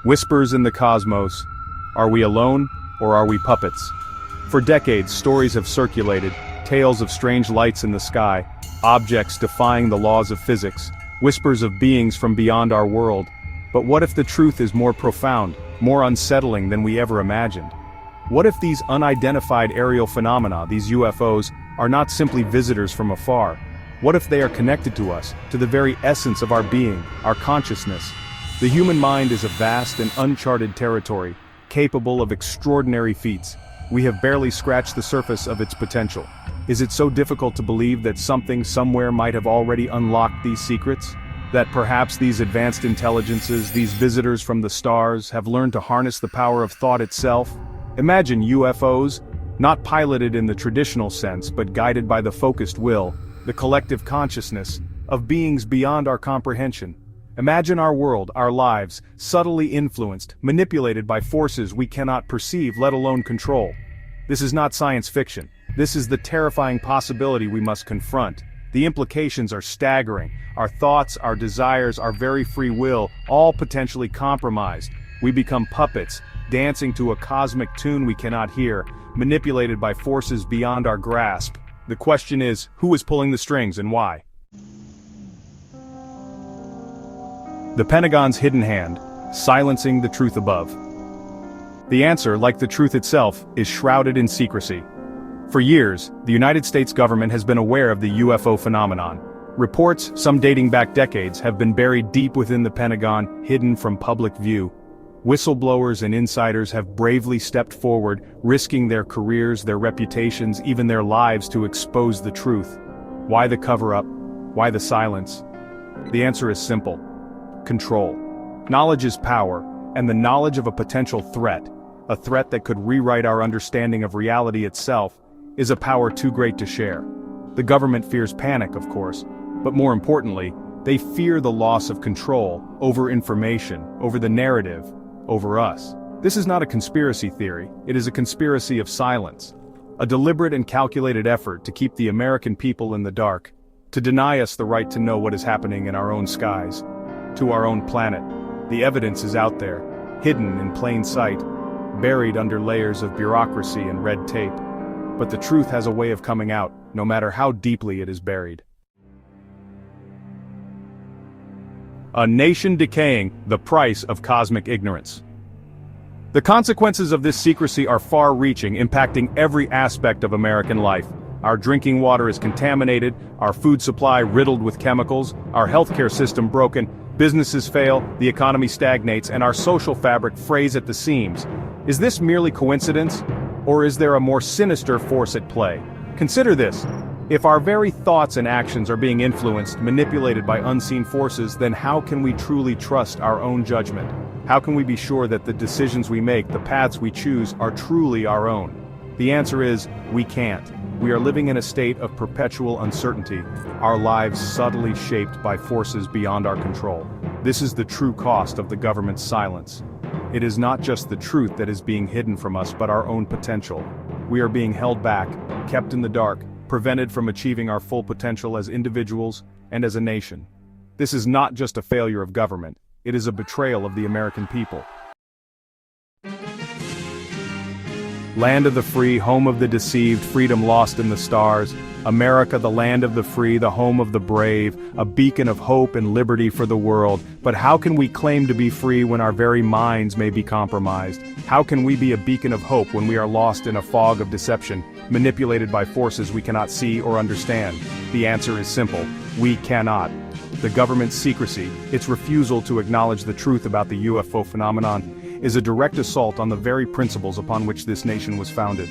Whispers in the cosmos. Are we alone, or are we puppets? For decades, stories have circulated, tales of strange lights in the sky, objects defying the laws of physics, whispers of beings from beyond our world. But what if the truth is more profound, more unsettling than we ever imagined? What if these unidentified aerial phenomena, these UFOs, are not simply visitors from afar? What if they are connected to us, to the very essence of our being, our consciousness? The human mind is a vast and uncharted territory, capable of extraordinary feats. We have barely scratched the surface of its potential. Is it so difficult to believe that something somewhere might have already unlocked these secrets? That perhaps these advanced intelligences, these visitors from the stars, have learned to harness the power of thought itself? Imagine UFOs, not piloted in the traditional sense but guided by the focused will, the collective consciousness, of beings beyond our comprehension. Imagine our world, our lives, subtly influenced, manipulated by forces we cannot perceive, let alone control. This is not science fiction. This is the terrifying possibility we must confront. The implications are staggering. Our thoughts, our desires, our very free will, all potentially compromised. We become puppets, dancing to a cosmic tune we cannot hear, manipulated by forces beyond our grasp. The question is, who is pulling the strings and why? The Pentagon's hidden hand, silencing the truth above. The answer, like the truth itself, is shrouded in secrecy. For years, the United States government has been aware of the UFO phenomenon. Reports, some dating back decades, have been buried deep within the Pentagon, hidden from public view. Whistleblowers and insiders have bravely stepped forward, risking their careers, their reputations, even their lives to expose the truth. Why the cover-up? Why the silence? The answer is simple. Control. Knowledge is power, and the knowledge of a potential threat, a threat that could rewrite our understanding of reality itself, is a power too great to share. The government fears panic, of course, but more importantly, they fear the loss of control over information, over the narrative, over us. This is not a conspiracy theory, it is a conspiracy of silence. A deliberate and calculated effort to keep the American people in the dark, to deny us the right to know what is happening in our own skies, to our own planet. The evidence is out there, hidden in plain sight, buried under layers of bureaucracy and red tape. But the truth has a way of coming out, no matter how deeply it is buried. A nation decaying, the price of cosmic ignorance. The consequences of this secrecy are far-reaching, impacting every aspect of American life. Our drinking water is contaminated, our food supply riddled with chemicals, our healthcare system broken, businesses fail, the economy stagnates, and our social fabric frays at the seams. Is this merely coincidence? Or is there a more sinister force at play? Consider this. If our very thoughts and actions are being influenced, manipulated by unseen forces, then how can we truly trust our own judgment? How can we be sure that the decisions we make, the paths we choose, are truly our own? The answer is, we can't. We are living in a state of perpetual uncertainty, our lives subtly shaped by forces beyond our control. This is the true cost of the government's silence. It is not just the truth that is being hidden from us, but our own potential. We are being held back, kept in the dark, prevented from achieving our full potential as individuals and as a nation. This is not just a failure of government, it is a betrayal of the American people. Land of the free, home of the deceived, freedom lost in the stars. America, the land of the free, the home of the brave, a beacon of hope and liberty for the world. But how can we claim to be free when our very minds may be compromised? How can we be a beacon of hope when we are lost in a fog of deception, manipulated by forces we cannot see or understand? The answer is simple: we cannot. The government's secrecy, its refusal to acknowledge the truth about the UFO phenomenon, is a direct assault on the very principles upon which this nation was founded.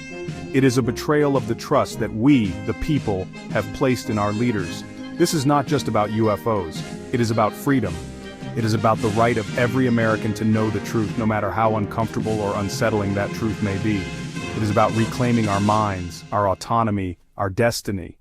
It is a betrayal of the trust that we, the people, have placed in our leaders. This is not just about UFOs. It is about freedom. It is about the right of every American to know the truth, no matter how uncomfortable or unsettling that truth may be. It is about reclaiming our minds, our autonomy, our destiny.